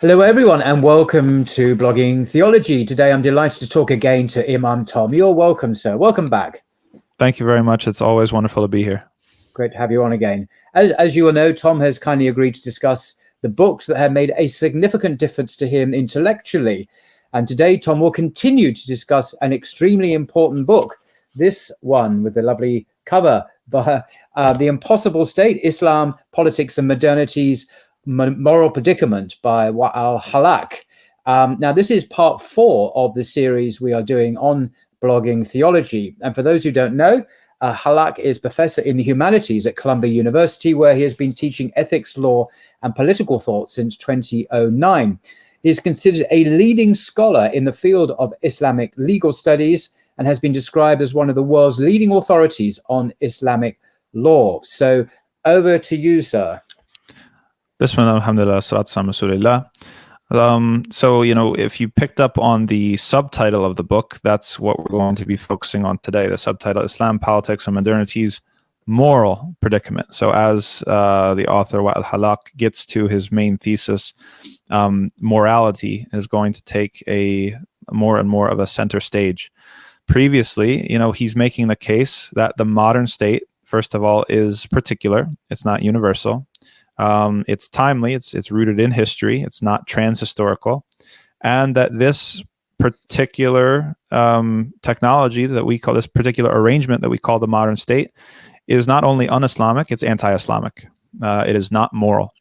Hello, everyone, and welcome to Blogging Theology. Today, I'm delighted to talk again to Imam Tom. You're welcome, sir. Welcome back. Thank you very much. It's always wonderful to be here. Great to have you on again. As you all know, Tom has kindly agreed to discuss the books that have made a significant difference to him intellectually. And today, Tom will continue to discuss an extremely important book. This one with the lovely cover, The Impossible State, Islam, Politics and Modernity's Moral Predicament by Wael Hallaq. Now, this is part 4 of the series we are doing on blogging theology. And for those who don't know, Hallaq is professor in the humanities at Columbia University, where he has been teaching ethics, law, and political thought since 2009. He is considered a leading scholar in the field of Islamic legal studies and has been described as one of the world's leading authorities on Islamic law. So over to you, sir. Bismillah, alhamdulillah, salatu rasulillah. So, if you picked up on the subtitle of the book, that's what we're going to be focusing on today. The subtitle, Islam, Politics and Modernity's Moral Predicament. So as the author, Wael Hallaq, gets to his main thesis, morality is going to take a more and more of a center stage. Previously, he's making the case that the modern state, first of all, is particular. It's not universal. It's timely, it's rooted in history, it's not transhistorical, and that this particular technology that we call, this particular arrangement that we call the modern state, is not only un-Islamic, it's anti-Islamic. It is not moral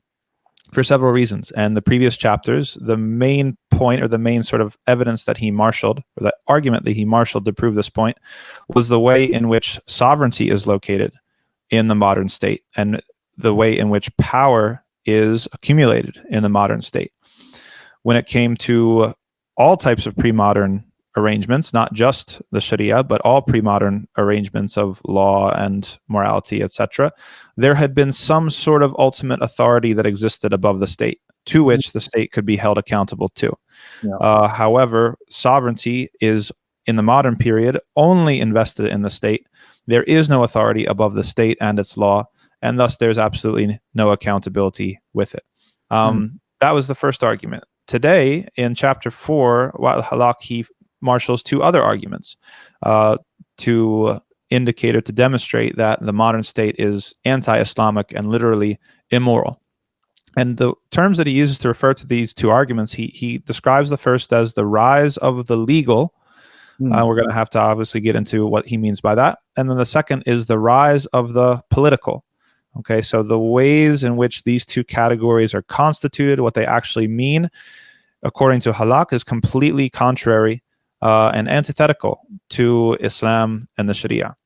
for several reasons. And the previous chapters, the main point or the main sort of evidence that he marshaled, or the argument that he marshaled to prove this point, was the way in which sovereignty is located in the modern state, and the way in which power is accumulated in the modern state. When it came to all types of pre-modern arrangements, not just the Sharia, but all pre-modern arrangements of law and morality, etc., there had been some sort of ultimate authority that existed above the state, to which the state could be held accountable to. Yeah. However, sovereignty is, in the modern period, only invested in the state. There is no authority above the state and its law, and thus there's absolutely no accountability with it. That was the first argument. Today, in chapter 4, Wael Hallaq, he marshals 2 other arguments to indicate or to demonstrate that the modern state is anti-Islamic and literally immoral. And the terms that he uses to refer to these 2 arguments, he describes the first as the rise of the legal. We're going to have to obviously get into what he means by that. And then the second is the rise of the political. Okay, so the ways in which these 2 categories are constituted, what they actually mean, according to Hallaq, is completely contrary and antithetical to Islam and the Sharia.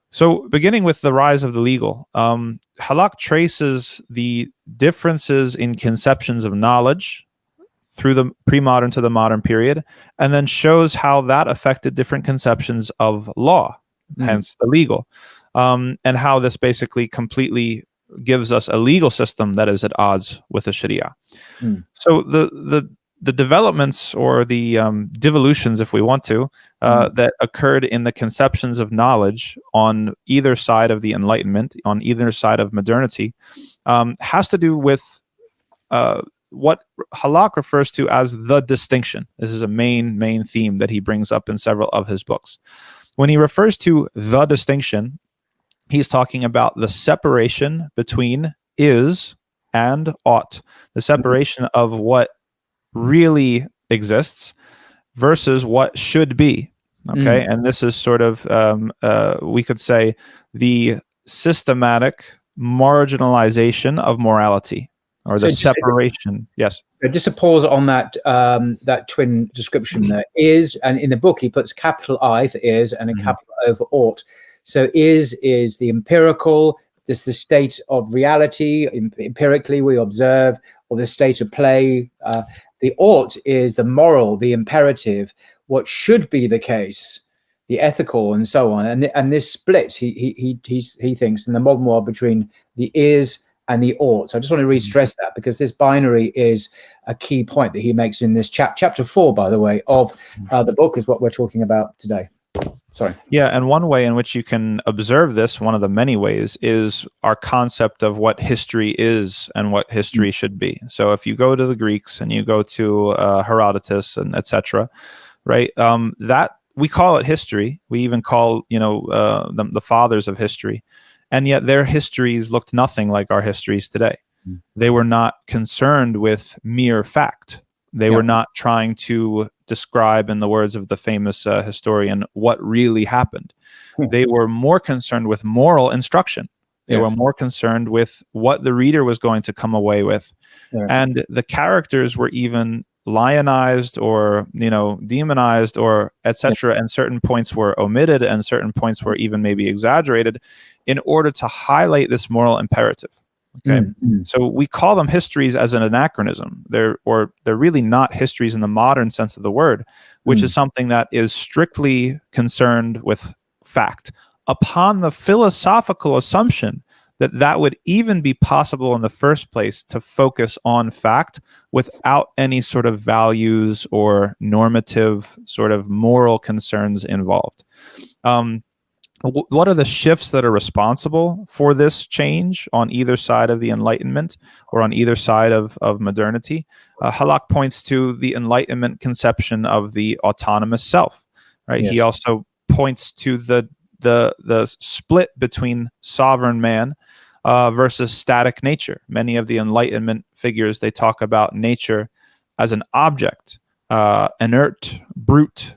So beginning with the rise of the legal, Hallaq traces the differences in conceptions of knowledge through the pre-modern to the modern period, and then shows how that affected different conceptions of law, hence the legal. And how this basically completely gives us a legal system that is at odds with the Sharia. So the developments, or the devolutions, if we want to, that occurred in the conceptions of knowledge on either side of the Enlightenment, on either side of modernity, has to do with what Hallaq refers to as the distinction. This is a main theme that he brings up in several of his books. When he refers to the distinction, he's talking about the separation between is and ought, the separation of what really exists versus what should be. Okay, and this is sort of, we could say, the systematic marginalization of morality, or the separation. Yes. Just a pause on that that twin description there. Is, and in the book he puts capital I for is and a capital O for ought. So is the empirical, this the state of reality, empirically we observe, or the state of play. The ought is the moral, the imperative, what should be the case, the ethical, and so on. And this split, he thinks, in the modern world between the is and the ought. So I just want to re-stress that, because this binary is a key point that he makes in this chapter 4, by the way, of the book, is what we're talking about today. Sorry. Yeah, and one way in which you can observe this, one of the many ways, is our concept of what history is and what history should be. So if you go to the Greeks and you go to Herodotus and etc., right, that we call it history. We even call, the fathers of history, and yet their histories looked nothing like our histories today. They were not concerned with mere fact. They were not trying to describe, in the words of the famous historian, what really happened. They were more concerned with moral instruction. They were more concerned with what the reader was going to come away with. And the characters were even lionized or, demonized or etc. And certain points were omitted and certain points were even maybe exaggerated in order to highlight this moral imperative. Okay, so we call them histories as an anachronism. They're really not histories in the modern sense of the word, which is something that is strictly concerned with fact, upon the philosophical assumption that that would even be possible in the first place to focus on fact without any sort of values or normative sort of moral concerns involved. What are the shifts that are responsible for this change on either side of the Enlightenment or on either side of modernity? Hallaq points to the Enlightenment conception of the autonomous self, right? He also points to the split between sovereign man versus static nature. Many of the Enlightenment figures, they talk about nature as an object, inert, brute,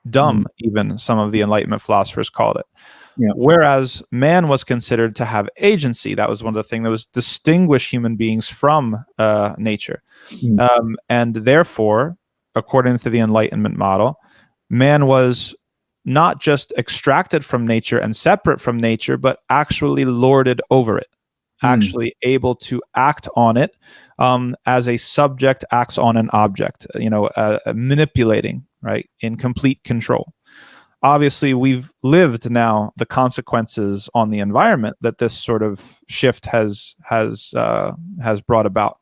dumb, even some of the Enlightenment philosophers called it. Whereas man was considered to have agency. That was one of the things that was distinguish human beings from nature. And therefore, according to the Enlightenment model, man was not just extracted from nature and separate from nature, but actually lorded over it, actually able to act on it as a subject acts on an object, manipulating, right, in complete control. Obviously, we've lived now the consequences on the environment that this sort of shift has brought about.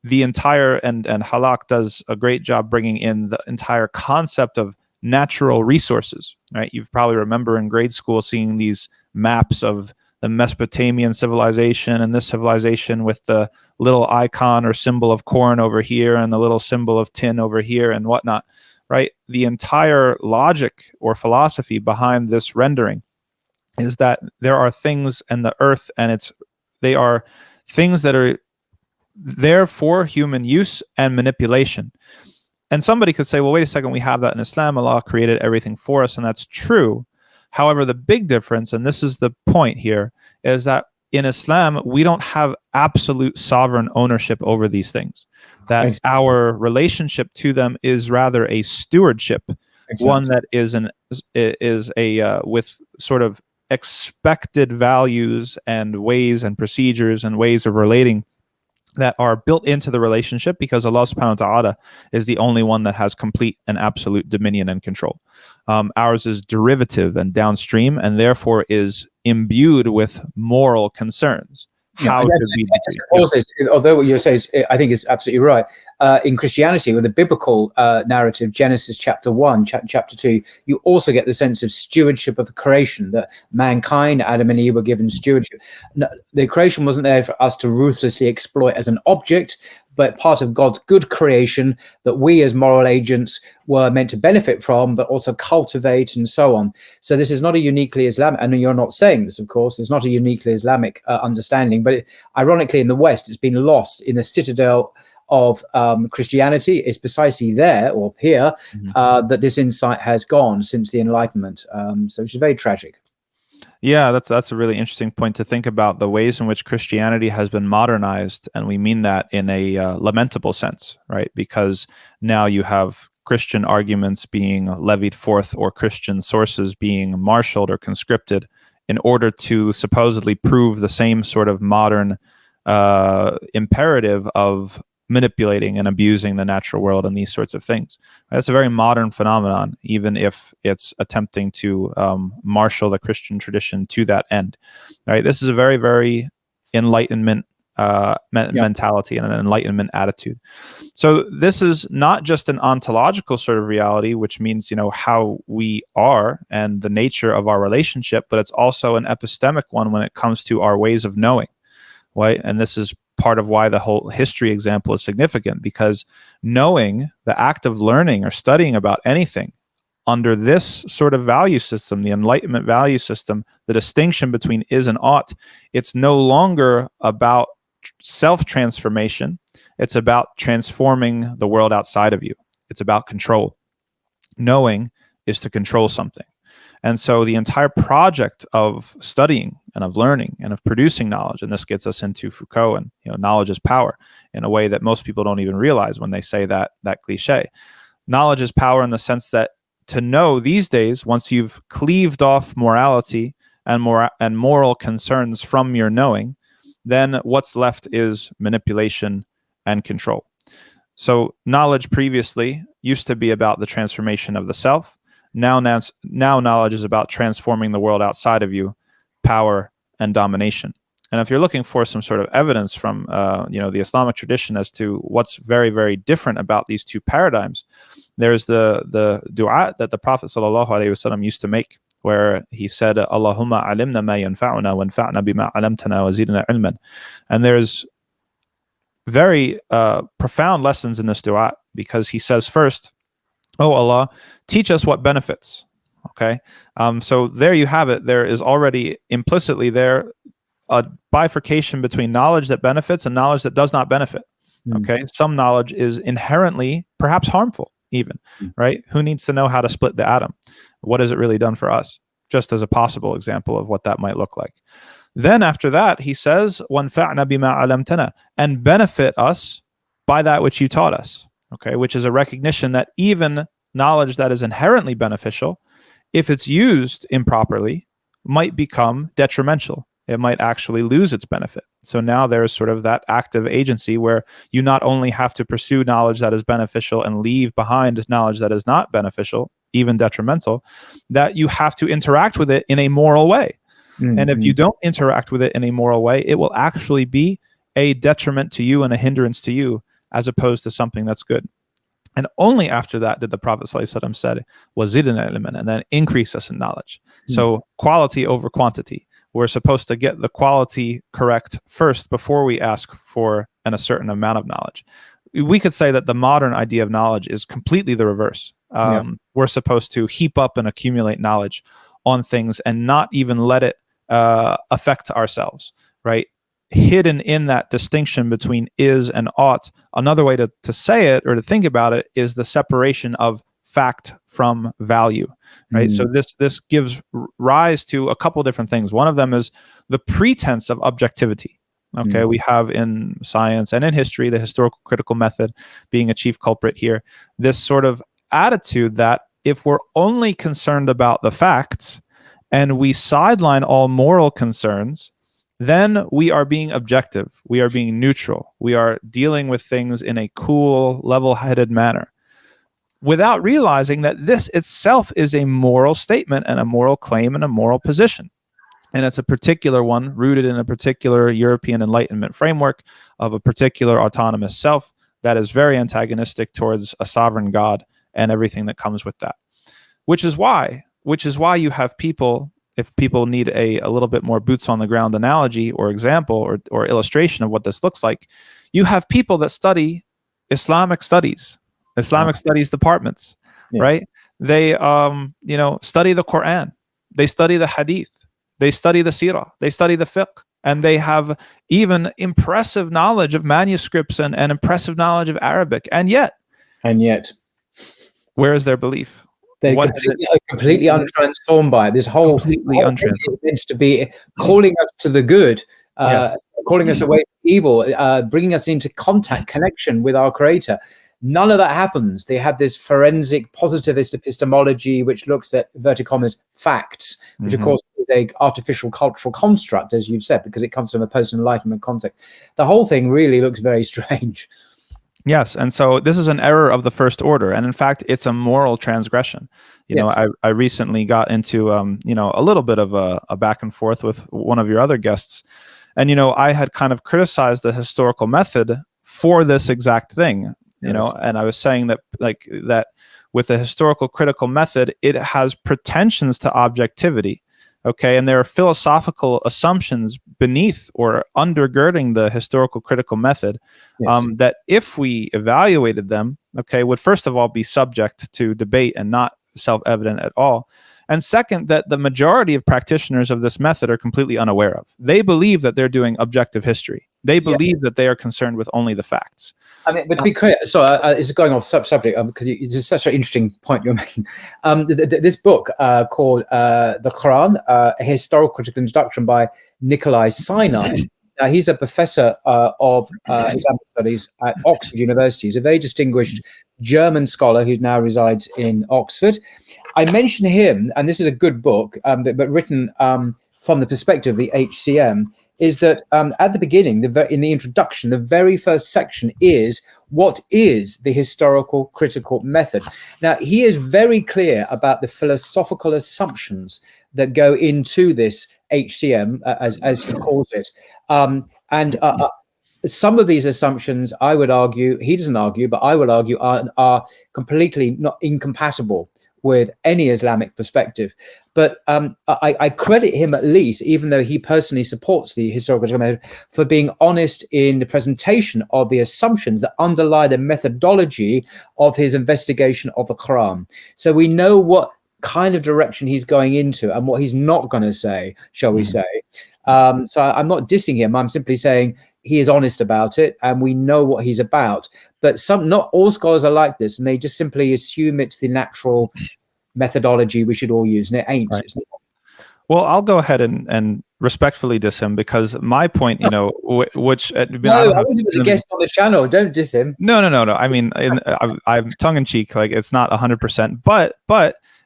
The entire, and Hallaq does a great job bringing in the entire concept of natural resources, right? You've probably remember in grade school seeing these maps of the Mesopotamian civilization and this civilization with the little icon or symbol of corn over here and the little symbol of tin over here and whatnot, right? The entire logic or philosophy behind this rendering is that there are things in the earth and they are things that are there for human use and manipulation. And somebody could say, well, wait a second, we have that in Islam. Allah created everything for us, and that's true. However, the big difference, and this is the point here, is that in Islam, we don't have absolute sovereign ownership over these things. That our relationship to them is rather a stewardship, one that is with sort of expected values and ways and procedures and ways of relating that are built into the relationship, because Allah subhanahu wa ta'ala is the only one that has complete and absolute dominion and control. Ours is derivative and downstream, and therefore is imbued with moral concerns. How should we although what you say is, I think is absolutely right. In Christianity, with the biblical narrative, Genesis chapter 1, chapter 2, you also get the sense of stewardship of the creation, that mankind, Adam and Eve, were given stewardship. No, the creation wasn't there for us to ruthlessly exploit as an object, but part of God's good creation that we as moral agents were meant to benefit from, but also cultivate and so on. So this is not a uniquely Islamic, and you're not saying this, of course, it's not a uniquely Islamic understanding, but ironically in the West, it's been lost in the citadel of Christianity. Is precisely there or here that this insight has gone since the Enlightenment. So which is very tragic. Yeah, that's a really interesting point to think about, the ways in which Christianity has been modernized, and we mean that in a lamentable sense, right? Because now you have Christian arguments being levied forth, or Christian sources being marshaled or conscripted in order to supposedly prove the same sort of modern imperative of manipulating and abusing the natural world and these sorts of things. That's a very modern phenomenon, even if it's attempting to marshal the Christian tradition to that end. Right? This is a very, very Enlightenment mentality and an enlightenment attitude. So this is not just an ontological sort of reality, which means, how we are and the nature of our relationship, but it's also an epistemic one when it comes to our ways of knowing, right? And this is part of why the whole history example is significant, because knowing, the act of learning or studying about anything under this sort of value system, the Enlightenment value system, the distinction between is and ought, it's no longer about self-transformation. It's about transforming the world outside of you. It's about control. Knowing is to control something. And so the entire project of studying and of learning and of producing knowledge, and this gets us into Foucault and knowledge is power in a way that most people don't even realize when they say that cliche. Knowledge is power in the sense that to know these days, once you've cleaved off morality and moral concerns from your knowing, then what's left is manipulation and control. So knowledge previously used to be about the transformation of the self. Now knowledge is about transforming the world outside of you, power and domination. And if you're looking for some sort of evidence from the Islamic tradition as to what's very, very different about these two paradigms, there's the dua that the Prophet ﷺ used to make, where he said, Allahumma alimna ma yanfa'una wanfa'na bima alamtana wa zidna ilman. And there's very profound lessons in this dua, because he says first, oh Allah, teach us what benefits. Okay, so there you have it. There is already implicitly there a bifurcation between knowledge that benefits and knowledge that does not benefit. Okay, some knowledge is inherently perhaps harmful even, right? Who needs to know how to split the atom? What has it really done for us? Just as a possible example of what that might look like. Then after that, he says, وَانْفَعْنَا بِمَا عَلَمْتَنَا, and benefit us by that which you taught us. Okay, which is a recognition that even knowledge that is inherently beneficial, if it's used improperly, might become detrimental. It might actually lose its benefit. So now there's sort of that active agency where you not only have to pursue knowledge that is beneficial and leave behind knowledge that is not beneficial, even detrimental, that you have to interact with it in a moral way. And if you don't interact with it in a moral way, it will actually be a detriment to you and a hindrance to you, as opposed to something that's good. And only after that did the Prophet ﷺ said, وَزِدْنَا عِلْمًا, and then increase us in knowledge. So quality over quantity. We're supposed to get the quality correct first before we ask for a certain amount of knowledge. We could say that the modern idea of knowledge is completely the reverse. We're supposed to heap up and accumulate knowledge on things and not even let it affect ourselves, right? Hidden in that distinction between is and ought, another way to say it or to think about it is the separation of fact from value, right? So this gives rise to a couple different things. One of them is the pretense of objectivity. Okay, we have in science and in history the historical critical method being a chief culprit here. This sort of attitude that if we're only concerned about the facts and we sideline all moral concerns, then we are being objective. We are being neutral. We are dealing with things in a cool, level-headed manner, without realizing that this itself is a moral statement and a moral claim and a moral position. And it's a particular one rooted in a particular European Enlightenment framework of a particular autonomous self that is very antagonistic towards a sovereign God and everything that comes with that. Which is why you have people, if people need a little bit more boots on the ground analogy or example or illustration of what this looks like, you have people that study Islamic studies departments, right? They study the Quran, they study the Hadith, they study the Sirah, they study the Fiqh, and they have even impressive knowledge of manuscripts and impressive knowledge of Arabic, and yet, where is their belief? They're completely untransformed by it. This whole thing meant to be calling us to the good, calling us away from evil, bringing us into connection with our Creator. None of that happens. They have this forensic positivist epistemology, which looks at, inverted commas, facts, which of course is an artificial cultural construct, as you've said, because it comes from a post-Enlightenment context. The whole thing really looks very strange. Yes, and so this is an error of the first order, and in fact, it's a moral transgression. You know, I recently got into a little bit of a back and forth with one of your other guests, And, I had kind of criticized the historical method for this exact thing, and I was saying that that with the historical critical method, it has pretensions to objectivity. Okay, and there are philosophical assumptions beneath or undergirding the historical critical method that, if we evaluated them, would first of all be subject to debate and not self-evident at all. And second, that the majority of practitioners of this method are completely unaware of. They believe that they're doing objective history. They believe that they are concerned with only the facts. I mean, but to be clear, so it's going off subject because it's such an interesting point you're making. This book called The Quran, A Historical Critical Introduction by Nikolai Sinai. Now, he's a professor of Islamic studies at Oxford University. He's a very distinguished German scholar who now resides in Oxford. I mention him, and this is a good book, but written from the perspective of the HCM, is that at the beginning, in the introduction, the very first section is, what is the historical critical method? Now, he is very clear about the philosophical assumptions that go into this HCM, as he calls it. Some of these assumptions, I would argue, he doesn't argue, but I would argue are completely not incompatible with any Islamic perspective. But I credit him, at least, even though he personally supports the historical critical method, for being honest in the presentation of the assumptions that underlie the methodology of his investigation of the Quran. So we know what kind of direction he's going into and what he's not going to say, shall we say. So I'm not dissing him. I'm simply saying he is honest about it, and we know what he's about. But not all scholars are like this, and they just simply assume it's the natural methodology we should all use, and it ain't. Right. Well, I'll go ahead and respectfully diss him, because my point, which I wasn't a guest on the channel. Don't diss him. No. I mean, I'm tongue in cheek. Like, it's not 100%, but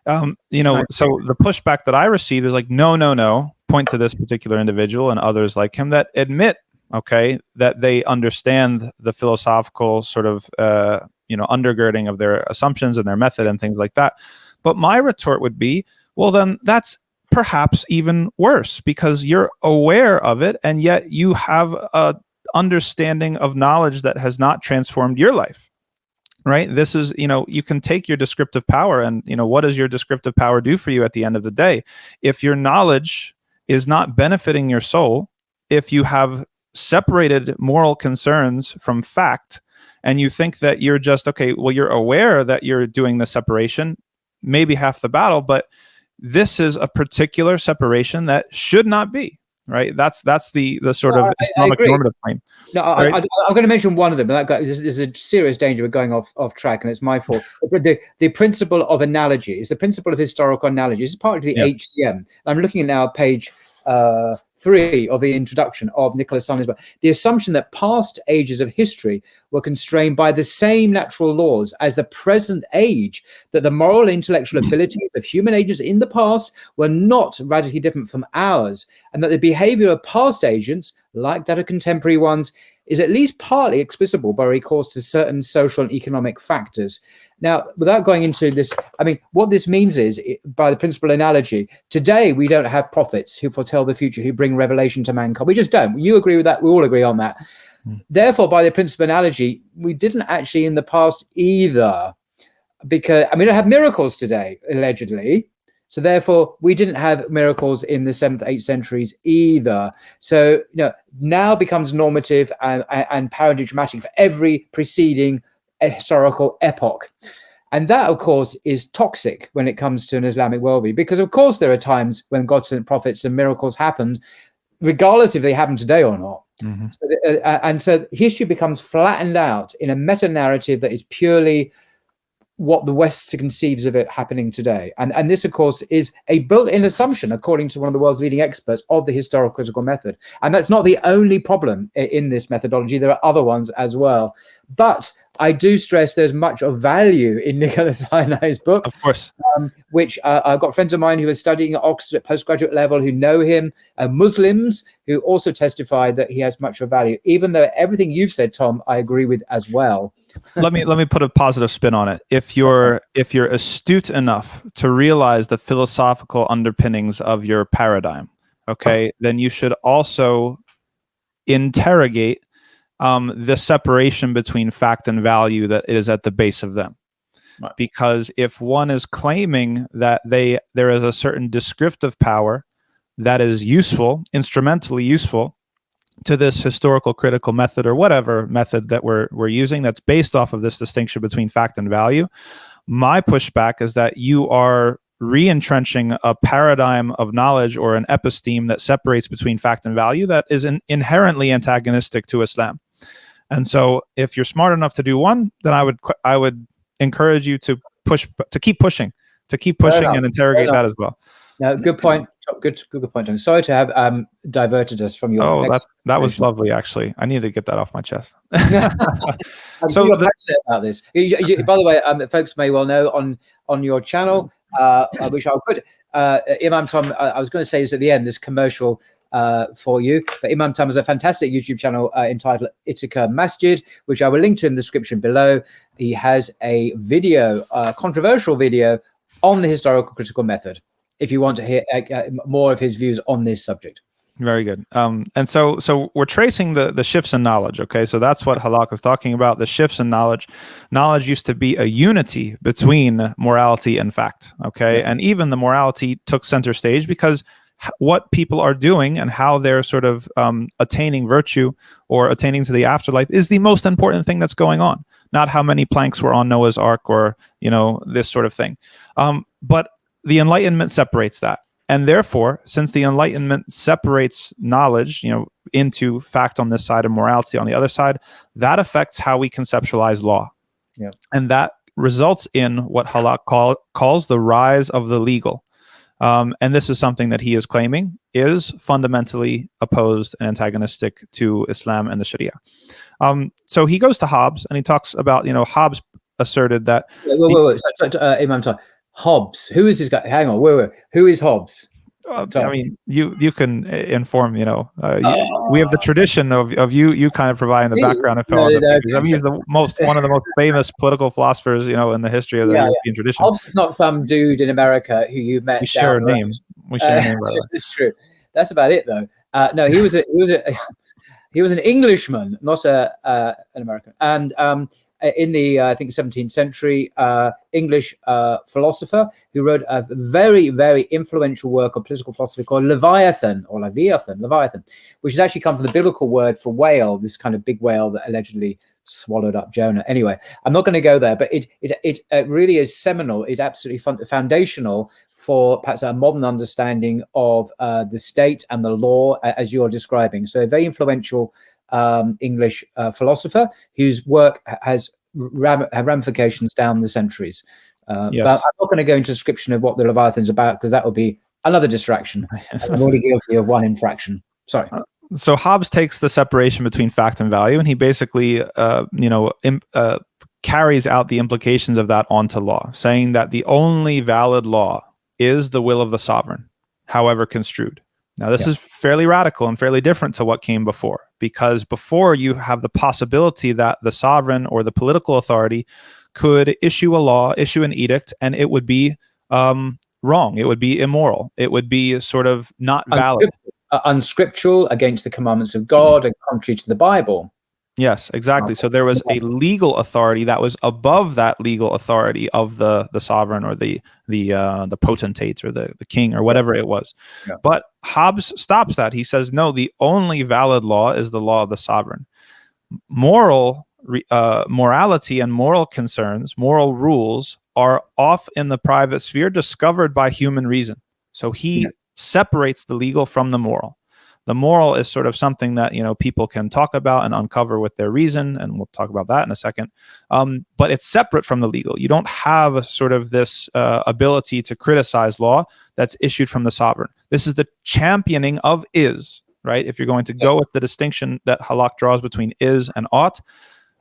so the pushback that I receive is like, no, point to this particular individual and others like him that admit, that they understand the philosophical sort of, undergirding of their assumptions and their method and things like that. But my retort would be, well, then that's perhaps even worse, because you're aware of it, and yet you have a understanding of knowledge that has not transformed your life. Right? This is, you can take your descriptive power, and, what does your descriptive power do for you at the end of the day? If your knowledge is not benefiting your soul, if you have separated moral concerns from fact, and you think that you're just, you're aware that you're doing the separation, maybe half the battle, but this is a particular separation that should not be. Right, that's the sort of Islamic normative claim. No, right? I'm going to mention one of them, but there's a serious danger of going off track, and it's my fault. But the principle of analogy is the principle of historical analogy. It's part of the HCM. I'm looking at now page 3 of the introduction of Nikolai Sinai's book. The assumption that past ages of history were constrained by the same natural laws as the present age, that the moral and intellectual abilities of human agents in the past were not radically different from ours, and that the behavior of past agents, like that of contemporary ones, is at least partly explicable by recourse to certain social and economic factors. Now, without going into this, I mean, what this means is, by the principle analogy, today we don't have prophets who foretell the future, who bring revelation to mankind. We just don't. You agree with that? We all agree on that. Therefore, by the principle analogy, we didn't actually in the past either, because we don't have miracles today, allegedly. So therefore, we didn't have miracles in the 7th, 8th centuries either. So now becomes normative and paradigmatic for every preceding historical epoch. And that, of course, is toxic when it comes to an Islamic worldview, because, of course, there are times when God sent prophets and miracles happened, regardless if they happen today or not. So history becomes flattened out in a meta-narrative that is purely what the West conceives of it happening today. And this, of course, is a built-in assumption, according to one of the world's leading experts, of the historical critical method. And that's not the only problem in this methodology. There are other ones as well. But I do stress there's much of value in Nikolai Sinai's book. Of course. Which I've got friends of mine who are studying at Oxford at postgraduate level who know him, Muslims who also testify that he has much of value, even though everything you've said, Tom, I agree with as well. let me put a positive spin on it. If you're astute enough to realize the philosophical underpinnings of your paradigm, then you should also interrogate the separation between fact and value that is at the base of them. Right. Because if one is claiming that there is a certain descriptive power that is useful, instrumentally useful to this historical critical method or whatever method that we're using that's based off of this distinction between fact and value, my pushback is that you are re-entrenching a paradigm of knowledge or an episteme that separates between fact and value that is inherently antagonistic to Islam. And so if you're smart enough to do one, then I would encourage you to keep pushing and interrogate that as well. No, good point. Good point. I'm sorry to have diverted us from your. Oh, that was lovely. Actually, I need to get that off my chest. So you're passionate about this. By the way, folks may well know on your channel, which I'll put, Imam Tom. I was going to say this at the end. This commercial for you, but Imam Tom has a fantastic YouTube channel entitled Ithaca Masjid, which I will link to in the description below. He has a video, controversial video on the historical critical method, if you want to hear more of his views on this subject. Very good. And so we're tracing the shifts in knowledge. Okay, so that's what Hallaq is talking about. The shifts in knowledge. Knowledge used to be a unity between morality and fact. Okay, yeah. And even the morality took center stage because what people are doing and how they're sort of attaining virtue or attaining to the afterlife is the most important thing that's going on. Not how many planks were on Noah's Ark or this sort of thing. But the Enlightenment separates that. And therefore, since the Enlightenment separates knowledge, into fact on this side and morality on the other side, that affects how we conceptualize law. Yeah. And that results in what Hallaq calls the rise of the legal. And this is something that he is claiming is fundamentally opposed and antagonistic to Islam and the Sharia. So he goes to Hobbes and he talks about, Hobbes asserted that... Wait. Imam Tom. Hobbes. Who is this guy? Hang on. Wait. Who is Hobbes? I mean, you can inform. We have the tradition of you kind of providing the background info. I mean, he's one of the most famous political philosophers, in the history of the European tradition. Hobbes is not some dude in America who you met. We share a name. We share a name. It's true. That's about it, though. No, he was an Englishman, not an American, and in the I think 17th century English philosopher who wrote a very, very influential work of political philosophy called Leviathan, which has actually come from the biblical word for whale, this kind of big whale that allegedly swallowed up Jonah. Anyway, I'm not going to go there, but it really is seminal. It's absolutely foundational for perhaps a modern understanding of the state and the law as you're describing. So a very influential English philosopher whose work has ramifications down the centuries. Yes. But I'm not going to go into a description of what the Leviathan's about because that would be another distraction. I'm already guilty of one infraction. Sorry. So Hobbes takes the separation between fact and value, and he basically, carries out the implications of that onto law, saying that the only valid law is the will of the sovereign, however construed. Now, this is fairly radical and fairly different to what came before, because before you have the possibility that the sovereign or the political authority could issue a law, issue an edict, and it would be wrong. It would be immoral. It would be sort of not valid. Unscriptural, against the commandments of God, and contrary to the Bible. Yes, exactly. So there was a legal authority that was above that legal authority of the sovereign or the potentates or the king or whatever it was. Yeah. But Hobbes stops that. He says, no, the only valid law is the law of the sovereign. Morality and moral concerns, moral rules are off in the private sphere, discovered by human reason. So he separates the legal from the moral. The moral is sort of something that people can talk about and uncover with their reason, and we'll talk about that in a second. But it's separate from the legal. You don't have sort of this ability to criticize law that's issued from the sovereign. This is the championing of is, right? If you're going to go with the distinction that Hallaq draws between is and ought,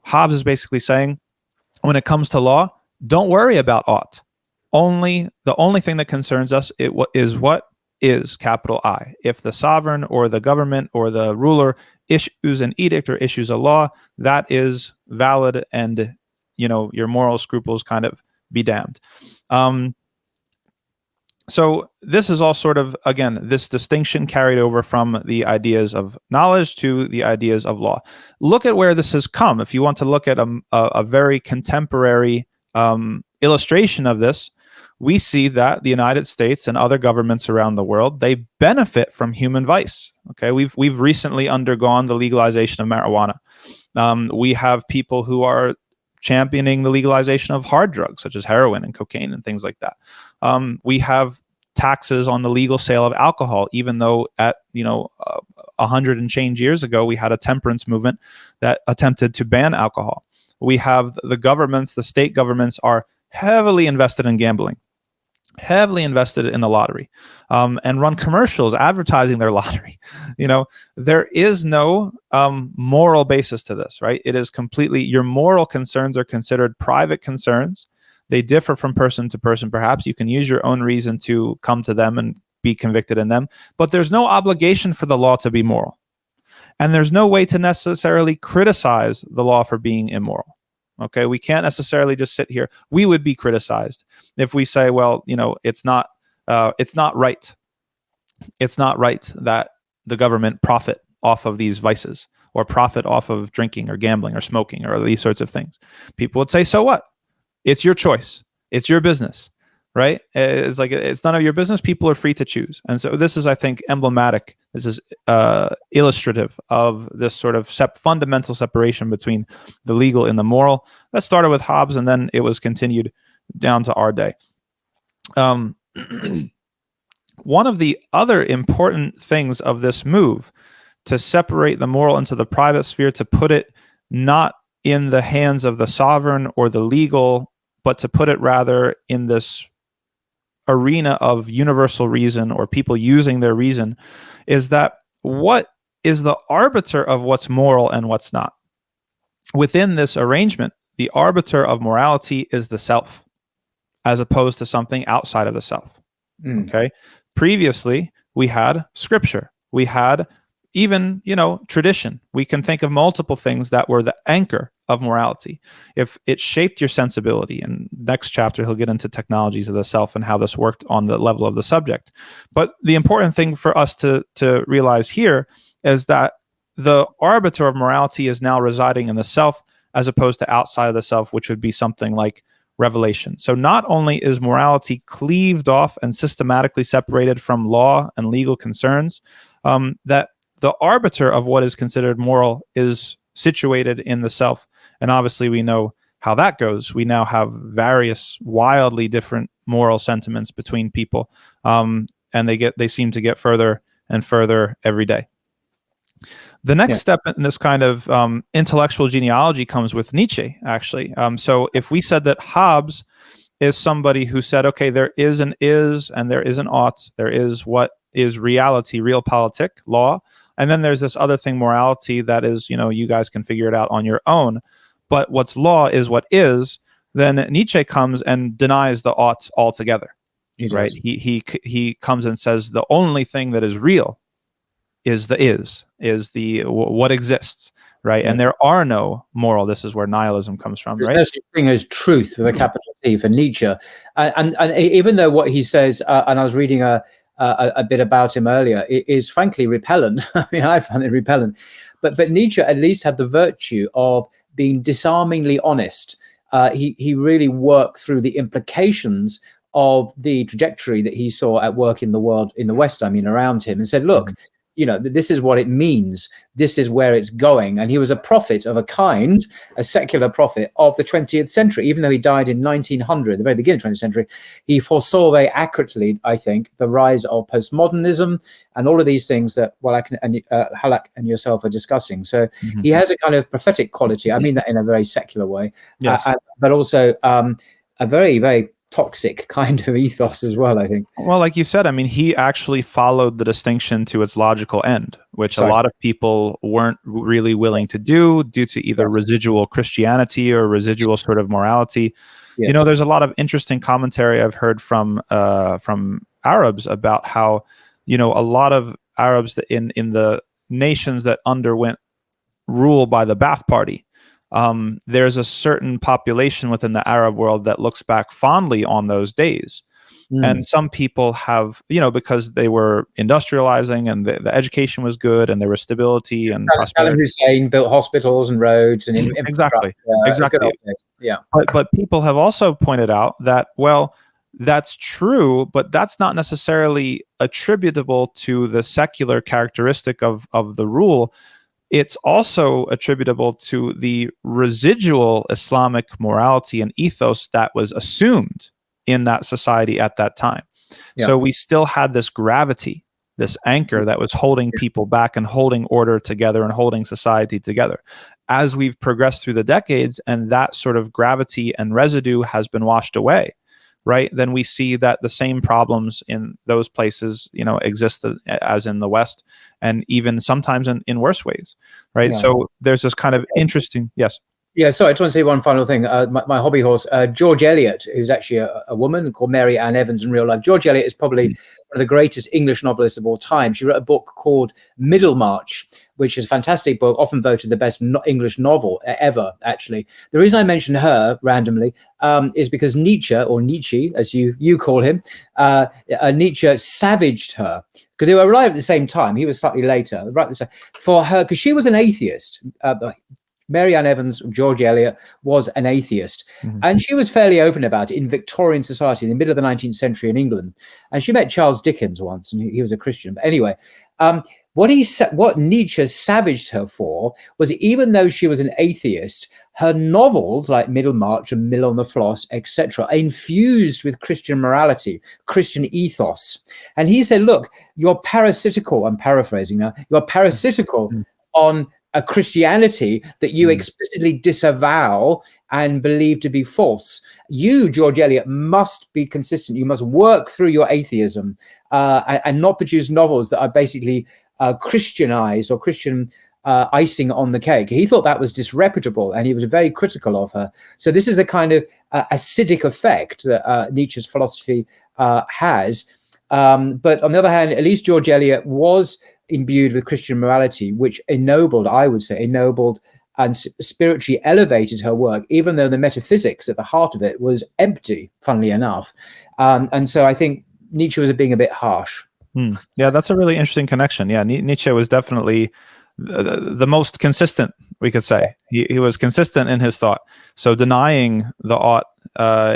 Hobbes is basically saying, when it comes to law, don't worry about ought. The only thing that concerns us is what is, capital I. If the sovereign or the government or the ruler issues an edict or issues a law, that is valid, and your moral scruples kind of be damned. So this is all sort of, again, this distinction carried over from the ideas of knowledge to the ideas of law. Look at where this has come. If you want to look at a very contemporary illustration of this, we see that the United States and other governments around the world, they benefit from human vice. Okay, we've recently undergone the legalization of marijuana. We have people who are championing the legalization of hard drugs, such as heroin and cocaine and things like that. We have taxes on the legal sale of alcohol, even though at 100 and change years ago, we had a temperance movement that attempted to ban alcohol. We have the governments, the state governments are heavily invested in gambling, heavily invested in the lottery, and run commercials advertising their lottery. There is no moral basis to this, right? It is completely, your moral concerns are considered private concerns. They differ from person to person. Perhaps you can use your own reason to come to them and be convicted in them, but there's no obligation for the law to be moral. And there's no way to necessarily criticize the law for being immoral. Okay, we can't necessarily just sit here. We would be criticized if we say, well, it's not right. It's not right that the government profit off of these vices, or profit off of drinking or gambling or smoking or these sorts of things. People would say, so what? It's your choice. It's your business, right? It's like, it's none of your business. People are free to choose. And so this is, I think, emblematic. This is illustrative of this sort of fundamental separation between the legal and the moral. That started with Hobbes, and then it was continued down to our day. One of the other important things of this move to separate the moral into the private sphere, to put it not in the hands of the sovereign or the legal, but to put it rather in this arena of universal reason, or people using their reason, is that what is the arbiter of what's moral and what's not? Within this arrangement, the arbiter of morality is the self, as opposed to something outside of the self. Okay. Previously, we had scripture. We had even, tradition. We can think of multiple things that were the anchor of morality. If it shaped your sensibility, and next chapter, he'll get into technologies of the self and how this worked on the level of the subject. But the important thing for us to realize here is that the arbiter of morality is now residing in the self, as opposed to outside of the self, which would be something like revelation. So not only is morality cleaved off and systematically separated from law and legal concerns, that the arbiter of what is considered moral is situated in the self. And obviously we know how that goes. We now have various wildly different moral sentiments between people, and they seem to get further and further every day. The next step in this kind of intellectual genealogy comes with Nietzsche, actually. So if we said that Hobbes is somebody who said, okay, there is an is and there is an ought, there is what is reality, realpolitik, law, and then there's this other thing, morality, that is, you guys can figure it out on your own. But what's law is what is. Then Nietzsche comes and denies the ought altogether, right? He comes and says the only thing that is real is the what exists, right? And there are no moral. This is where nihilism comes from, right? There's no such thing as truth with a capital T for Nietzsche, and even though what he says, and I was reading a bit about him earlier, it is frankly repellent. I mean, I found it repellent, but Nietzsche at least had the virtue of being disarmingly honest. He really worked through the implications of the trajectory that he saw at work in the world, in the West, around him, and said, look, this is what it means. This is where it's going. And he was a prophet of a kind, a secular prophet of the 20th century. Even though he died in 1900, the very beginning of the 20th century, he foresaw very accurately, I think, the rise of postmodernism and all of these things that Hallaq and yourself are discussing. So he has a kind of prophetic quality. I mean that in a very secular way, yes. But also a very, very toxic kind of ethos as well, I think. Well, like you said, he actually followed the distinction to its logical end, which a lot of people weren't really willing to do due to either residual Christianity or residual sort of morality. There's a lot of interesting commentary I've heard from Arabs about how, a lot of Arabs in the nations that underwent rule by the Ba'ath Party, there's a certain population within the Arab world that looks back fondly on those days. And some people have, because they were industrializing and the education was good and there was stability and prosperity. Saddam Hussein built hospitals and roads and infrastructure. Exactly. Yeah. But people have also pointed out that, well, that's true, but that's not necessarily attributable to the secular characteristic of the rule. It's also attributable to the residual Islamic morality and ethos that was assumed in that society at that time. Yeah. So we still had this gravity, this anchor that was holding people back and holding order together and holding society together. As we've progressed through the decades and that sort of gravity and residue has been washed away, right, then we see that the same problems in those places, exist as in the West, and even sometimes in worse ways, right? Yeah. So there's this kind of interesting, yes. Yeah, sorry, I just want to say one final thing. My hobby horse, George Eliot, who's actually a woman called Mary Ann Evans in real life. George Eliot is probably one of the greatest English novelists of all time. She wrote a book called Middlemarch, which is a fantastic book, often voted the best English novel ever, actually. The reason I mention her randomly is because Nietzsche, or Nietzsche, as you call him, Nietzsche savaged her. Because they were alive at the same time. He was slightly later. Right, for her, because she was an atheist. Mary Ann Evans, George Eliot, was an atheist. And she was fairly open about it in Victorian society in the middle of the 19th century in England. And she met Charles Dickens once, and he was a Christian. But anyway, what Nietzsche savaged her for was, even though she was an atheist, her novels like Middlemarch and Mill on the Floss, etc., are infused with Christian morality, Christian ethos. And he said, look, you're parasitical, I'm paraphrasing now, you're parasitical on a Christianity that you explicitly disavow and believe to be false. You, George Eliot, must be consistent. You must work through your atheism and not produce novels that are basically Christianized or Christian icing on the cake. He thought that was disreputable, and he was very critical of her. So this is a kind of acidic effect that Nietzsche's philosophy has. But on the other hand, at least George Eliot was imbued with Christian morality, which ennobled and spiritually elevated her work, even though the metaphysics at the heart of it was empty, funnily enough. And so I think Nietzsche was being a bit harsh. Yeah, that's a really interesting connection. Yeah, Nietzsche was definitely the most consistent, we could say. He was consistent in his thought. So denying the ought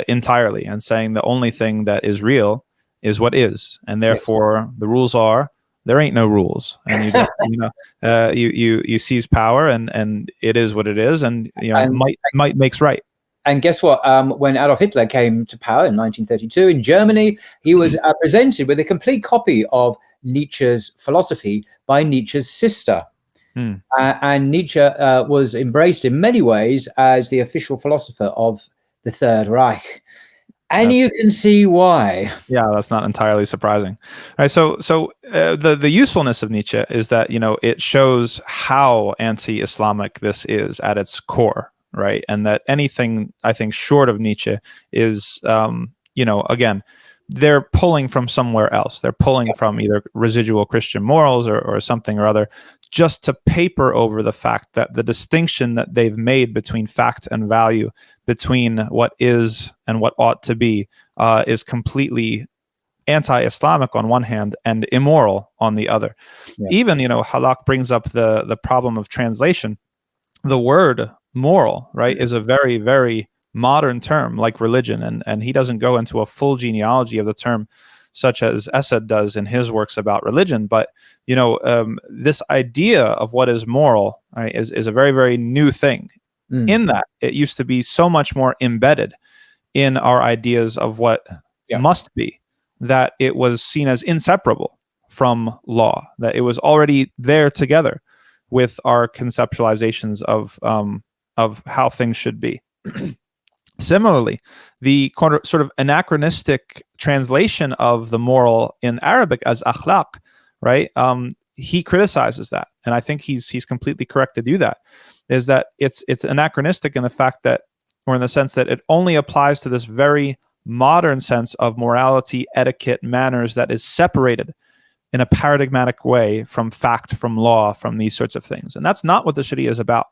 entirely and saying the only thing that is real is what is. And therefore, the rules are, there ain't no rules, and you seize power, and it is what it is, and might makes right. And guess what? When Adolf Hitler came to power in 1932 in Germany, he was presented with a complete copy of Nietzsche's philosophy by Nietzsche's sister, and Nietzsche was embraced in many ways as the official philosopher of the Third Reich. And you can see why. Yeah, that's not entirely surprising. All right, so the usefulness of Nietzsche is that it shows how anti-Islamic this is at its core, right? And that anything, I think, short of Nietzsche is, again, they're pulling from somewhere else. They're pulling from either residual Christian morals or something or other, just to paper over the fact that the distinction that they've made between fact and value, between what is and what ought to be, is completely anti-Islamic on one hand and immoral on the other. Yeah. Even, Hallaq brings up the problem of translation. The word moral, right, is a very, very modern term, like religion, and he doesn't go into a full genealogy of the term such as Essed does in his works about religion. But this idea of what is moral, right, is a very, very new thing. In that it used to be so much more embedded in our ideas of what must be, that it was seen as inseparable from law, that it was already there together with our conceptualizations of how things should be. Similarly, the sort of anachronistic translation of the moral in Arabic as akhlaq, right? He criticizes that, and I think he's completely correct to do that. Is that it's anachronistic in the fact that, or in the sense that it only applies to this very modern sense of morality, etiquette, manners that is separated in a paradigmatic way from fact, from law, from these sorts of things. And that's not what the Sharia is about.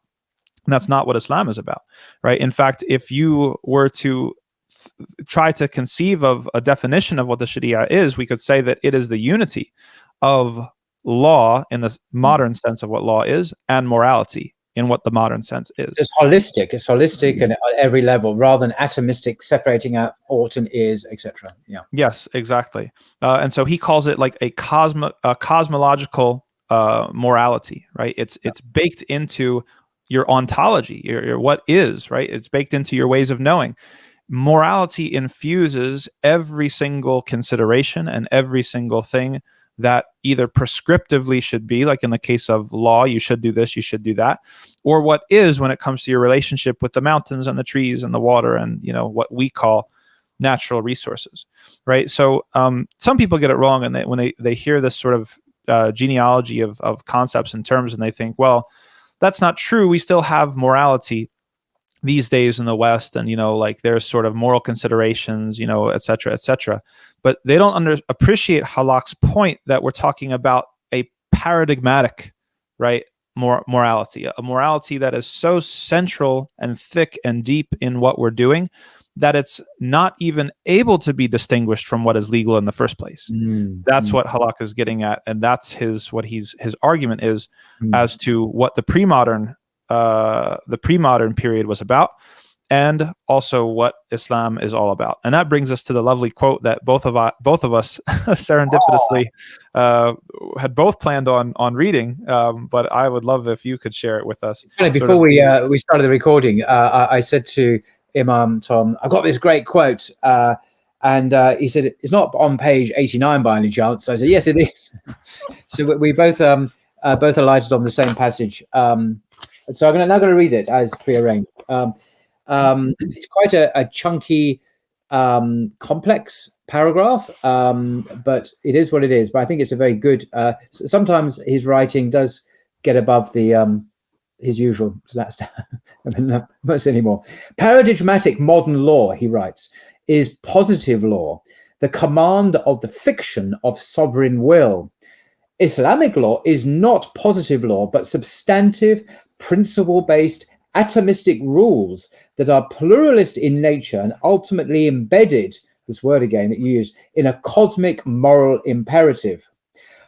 And that's not what Islam is about, right? In fact, if you were to try to conceive of a definition of what the Sharia is, we could say that it is the unity of law in the modern sense of what law is, and morality in what the modern sense is. It's holistic. It's holistic and at every level, rather than atomistic, separating out ought and is, etc. Yeah. Yes, exactly. And so he calls it like a cosmological morality, right? It's baked into your ontology, your what is, right? It's baked into your ways of knowing. Morality infuses every single consideration and every single thing that either prescriptively should be, like in the case of law, you should do this, you should do that, or what is when it comes to your relationship with the mountains and the trees and the water and, you know, what we call natural resources, right? So some people get it wrong, and when they hear this sort of genealogy of concepts and terms, and they think, well, that's not true. We still have morality these days in the West, and, you know, like there's sort of moral considerations, you know, et cetera, et cetera. But they don't appreciate Hallaq's point that we're talking about a paradigmatic, right, morality, a morality that is so central and thick and deep in what we're doing that it's not even able to be distinguished from what is legal in the first place. That's what Hallaq is getting at, and that's his argument is as to what the pre-modern period was about, and also what Islam is all about. And that brings us to the lovely quote that both of us serendipitously had both planned on reading, but I would love if you could share it with us. Before we started the recording, I said to Imam Tom, I've got this great quote, and he said, it's not on page 89 by any chance. So I said, yes, it is. So we both alighted on the same passage. So I'm now going to read it as prearranged. It's quite a chunky, complex paragraph, but it is what it is. But I think it's a very good. Sometimes his writing does get above the his usual. So that's not much anymore. Paradigmatic modern law, he writes, is positive law, the command of the fiction of sovereign will. Islamic law is not positive law, but substantive, principle-based, atomistic rules that are pluralist in nature and ultimately embedded, this word again that you use, in a cosmic moral imperative.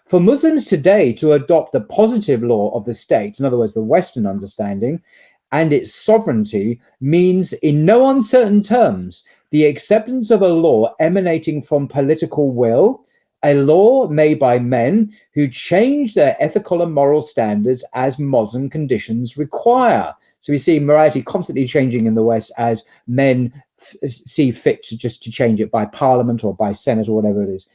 For Muslims today to adopt the positive law of the state, in other words, the Western understanding, and its sovereignty means, in no uncertain terms, the acceptance of a law emanating from political will, a law made by men who change their ethical and moral standards as modern conditions require. So we see morality constantly changing in the West as men see fit to change it by parliament or by Senate or whatever it is.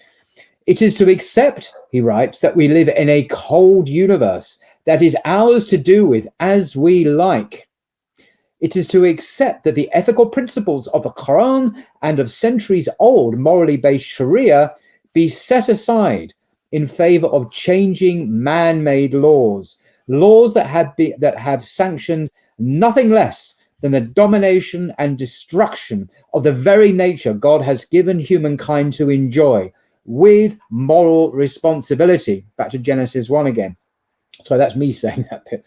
It is to accept, he writes, that we live in a cold universe that is ours to do with as we like. It is to accept that the ethical principles of the Quran and of centuries-old morally based Sharia be set aside in favor of changing man-made laws that have sanctioned nothing less than the domination and destruction of the very nature God has given humankind to enjoy, with moral responsibility. Back to Genesis 1 again. So that's me saying that bit.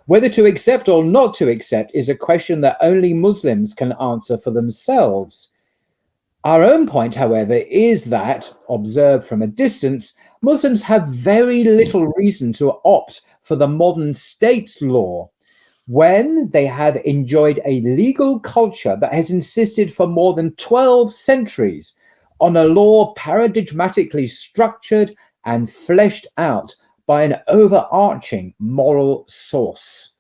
Whether to accept or not to accept is a question that only Muslims can answer for themselves. Our own point, however, is that, observed from a distance, Muslims have very little reason to opt for the modern state's law when they have enjoyed a legal culture that has insisted for more than 12 centuries on a law paradigmatically structured and fleshed out by an overarching moral source.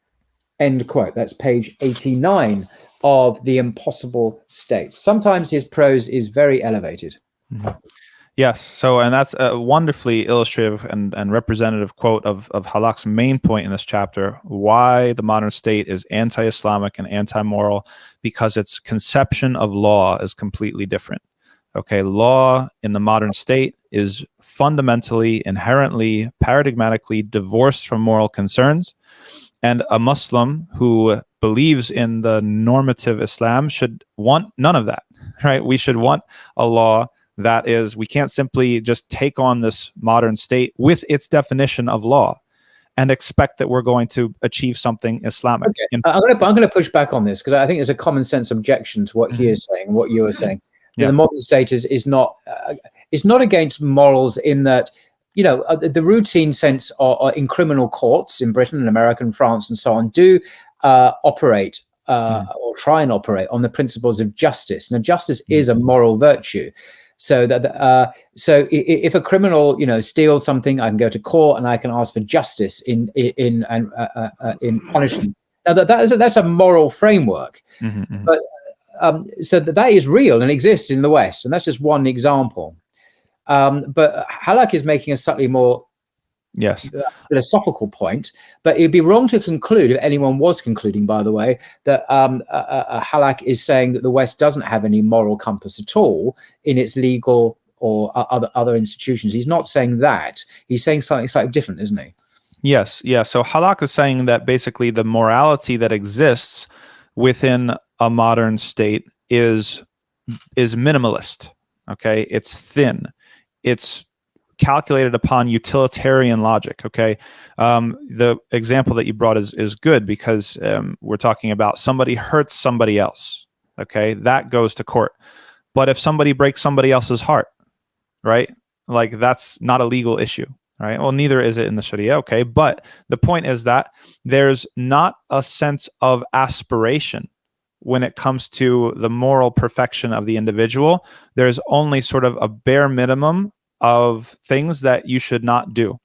End quote. That's page 89 of The Impossible State. Sometimes his prose is very elevated. Yes. So, and that's a wonderfully illustrative and representative quote of Hallaq's main point in this chapter, why the modern state is anti-Islamic and anti-moral, because its conception of law is completely different. Okay, law in the modern state is fundamentally, inherently, paradigmatically divorced from moral concerns. And a Muslim who believes in the normative Islam should want none of that, right? We should want a law that is, we can't simply just take on this modern state with its definition of law and expect that we're going to achieve something Islamic. Okay. I'm going to push back on this because I think there's a common sense objection to what he is saying and what you are saying. that the modern state is not against morals in that, the routine sense are in criminal courts in Britain and America and France and so on do operate or try and operate on the principles of justice. Now, justice is a moral virtue. So that if a criminal, steals something, I can go to court and I can ask for justice in punishment. Now that's a moral framework, but so that is real and exists in the West, and that's just one example. But Hallaq is making a slightly more philosophical point, but it'd be wrong to conclude, if anyone was concluding, by the way, that Hallaq is saying that the West doesn't have any moral compass at all in its legal or other institutions. He's not saying that. He's saying something slightly different, isn't he? Yes, yeah. So Hallaq is saying that basically the morality that exists within a modern state is minimalist. Okay, it's thin. It's calculated upon utilitarian logic. Okay, the example that you brought is good because we're talking about somebody hurts somebody else. Okay, that goes to court. But if somebody breaks somebody else's heart, right, like that's not a legal issue, right? Well, neither is it in the Sharia. Okay, but the point is that there's not a sense of aspiration when it comes to the moral perfection of the individual. There's only sort of a bare minimum of things that you should not do,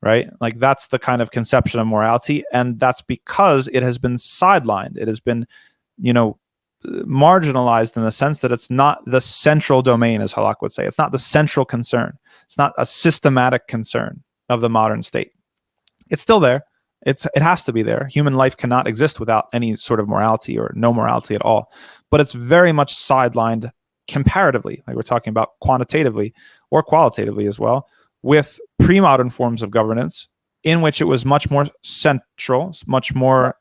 right? Like that's the kind of conception of morality, and that's because it has been sidelined. It has been, marginalized in the sense that it's not the central domain, as Hallaq would say. It's not the central concern. It's not a systematic concern of the modern state. It's still there. It has to be there. Human life cannot exist without any sort of morality or no morality at all. But it's very much sidelined comparatively, like we're talking about quantitatively or qualitatively as well, with pre-modern forms of governance in which it was much more central, much more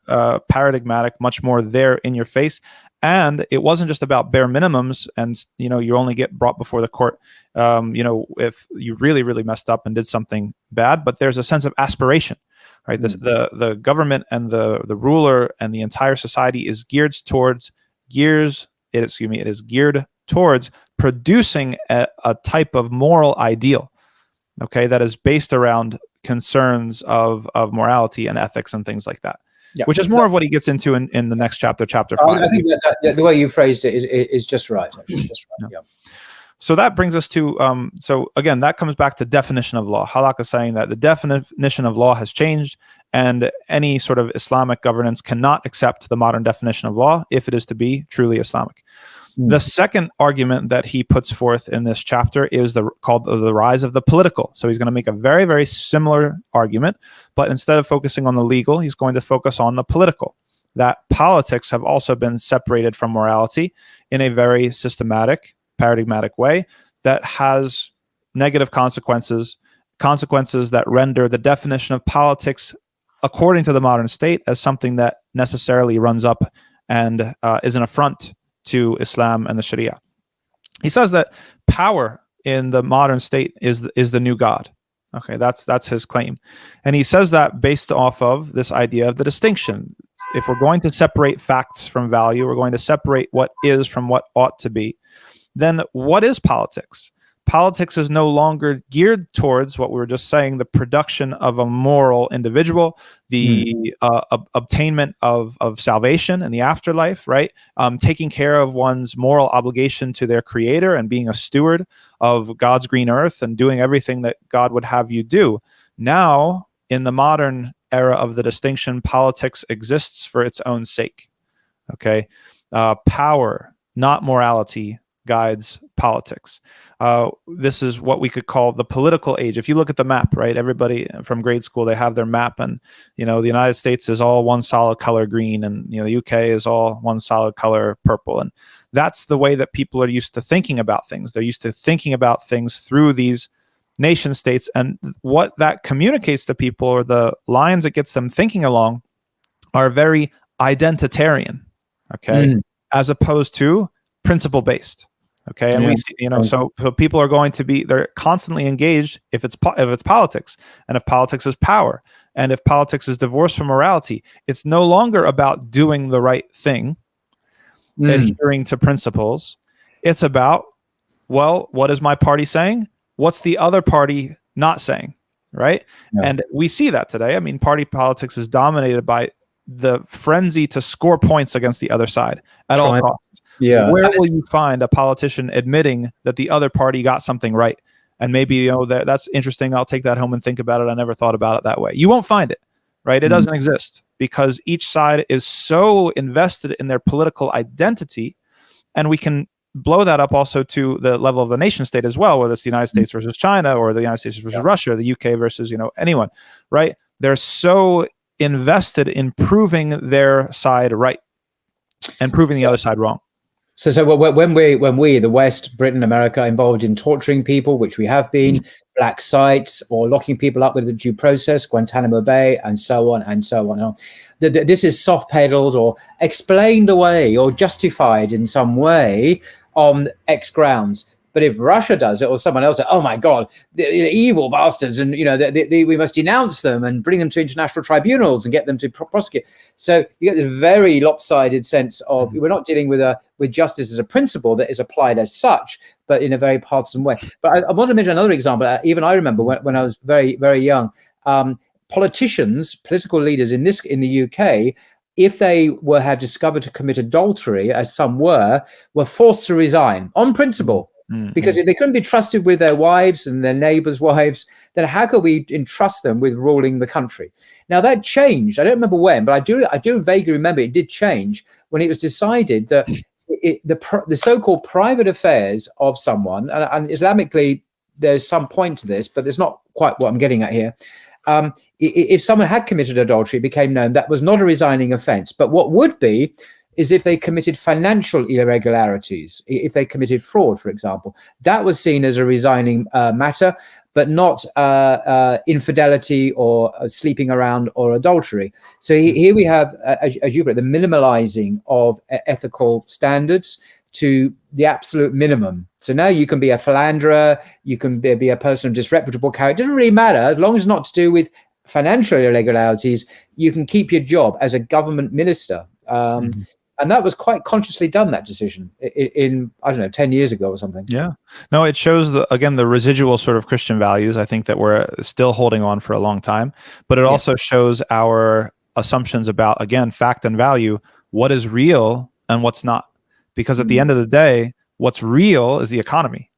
paradigmatic, much more there in your face. And it wasn't just about bare minimums and, you only get brought before the court, if you really, really messed up and did something bad, but there's a sense of aspiration, right? The government and the ruler and the entire society is geared towards producing a type of moral ideal, okay, that is based around concerns of morality and ethics and things like that. Yeah. Which is more of what he gets into in the next chapter 5. I think that the way you phrased it is just right. Actually. Just right. Yeah. So that brings us to, so again, that comes back to definition of law. Hallaq is saying that the definition of law has changed, and any sort of Islamic governance cannot accept the modern definition of law if it is to be truly Islamic. The second argument that he puts forth in this chapter is called the rise of the political. So he's going to make a very, very similar argument, but instead of focusing on the legal, he's going to focus on the political. That politics have also been separated from morality in a very systematic, paradigmatic way that has negative consequences that render the definition of politics according to the modern state as something that necessarily runs up and is an affront to Islam and the Sharia. He says that power in the modern state is the new God. Okay, that's his claim. And he says that based off of this idea of the distinction. If we're going to separate facts from value, we're going to separate what is from what ought to be, then what is politics? Politics is no longer geared towards what we were just saying, the production of a moral individual, the obtainment of salvation in the afterlife, right? Taking care of one's moral obligation to their creator and being a steward of God's green earth and doing everything that God would have you do. Now, in the modern era of the distinction, politics exists for its own sake, okay? Power, not morality, guides politics. This is what we could call the political age. If you look at the map, right, everybody from grade school, they have their map, and the United States is all one solid color green, and the UK is all one solid color purple. And that's the way that people are used to thinking about things. They're used to thinking about things through these nation states, and what that communicates to people, or the lines it gets them thinking along, are very identitarian, okay, as opposed to principle based. Okay, and we see, so people are going to be, they're constantly engaged if it's politics, and if politics is power, and if politics is divorced from morality, it's no longer about doing the right thing, adhering to principles. It's about, well, what is my party saying? What's the other party not saying, right? Yeah. And we see that today. I mean, party politics is dominated by the frenzy to score points against the other side at all costs. Yeah. Where will you find a politician admitting that the other party got something right? And maybe, you know, that's interesting. I'll take that home and think about it. I never thought about it that way. You won't find it, right? It doesn't exist, because each side is so invested in their political identity. And we can blow that up also to the level of the nation state as well, whether it's the United States versus China, or the United States versus Russia, or the UK versus, you know, anyone, right? They're so invested in proving their side right and proving the other side wrong. So when we, the West, Britain, America, involved in torturing people, which we have been, black sites, or locking people up with the due process, Guantanamo Bay, and so on and so on and on. This is soft pedaled or explained away or justified in some way on X grounds. But if Russia does it, or someone else, oh my God, they're evil bastards, and you know we must denounce them and bring them to international tribunals and get them to prosecute. So you get this very lopsided sense of we're not dealing with justice as a principle that is applied as such, but in a very partisan way. But I want to mention another example. Even I remember when I was very, very young, politicians, political leaders in the UK, if they had discovered to commit adultery, as some were forced to resign on principle. Because if they couldn't be trusted with their wives and their neighbors' wives, then how could we entrust them with ruling the country? Now that changed. I don't remember when, but I do vaguely remember it did change when it was decided that the so-called private affairs of someone, and Islamically there's some point to this, but there's not quite what I'm getting at here. If someone had committed adultery, it became known that was not a resigning offense. But what would be is if they committed financial irregularities, if they committed fraud, for example, that was seen as a resigning matter, but not infidelity or sleeping around or adultery. So here we have, as you put it, the minimalizing of ethical standards to the absolute minimum. So now you can be a philanderer, you can be a person of disreputable character. It doesn't really matter, as long as it's not to do with financial irregularities, you can keep your job as a government minister. And that was quite consciously done, that decision, in I don't know, 10 years ago or something. Yeah. No, it shows, the residual sort of Christian values, I think, that we're still holding on for a long time. But it also shows our assumptions about, again, fact and value, what is real and what's not. Because at the end of the day, what's real is the economy,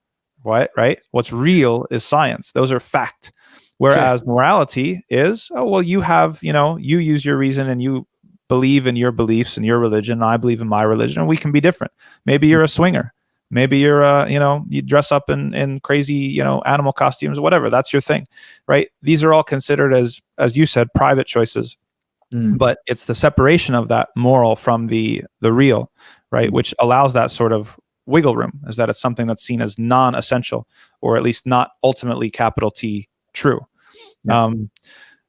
right? What's real is science. Those are fact. Whereas morality is, oh, well, you have, you use your reason and you believe in your beliefs and your religion. I believe in my religion, and we can be different. Maybe you're a swinger. Maybe you're, you dress up in crazy, animal costumes, whatever. That's your thing, right? These are all considered as you said, private choices. But it's the separation of that moral from the real, right? Which allows that sort of wiggle room, is that it's something that's seen as non-essential, or at least not ultimately capital T true.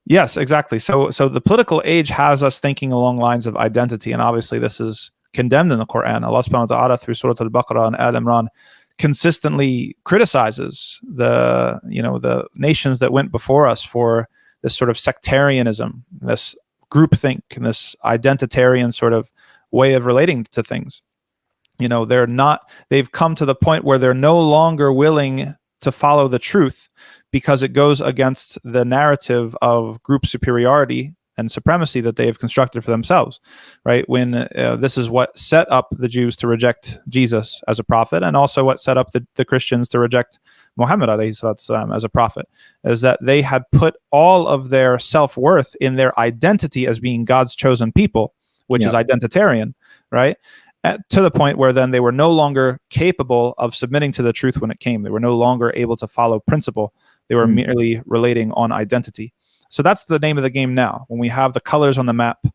Yes, exactly. So the political age has us thinking along lines of identity, and obviously this is condemned in the Quran. Allah subhanahu wa ta'ala through Surah Al-Baqarah and Al-Imran consistently criticizes the nations that went before us for this sort of sectarianism, this groupthink, and this identitarian sort of way of relating to things. They've come to the point where they're no longer willing to follow the truth, because it goes against the narrative of group superiority and supremacy that they have constructed for themselves, right? When this is what set up the Jews to reject Jesus as a prophet, and also what set up the Christians to reject Muhammad as a prophet, is that they had put all of their self-worth in their identity as being God's chosen people, which is identitarian, right? To the point where then they were no longer capable of submitting to the truth when it came. They were no longer able to follow principle. They were merely relating on identity. So that's the name of the game now. When we have the colors on the map,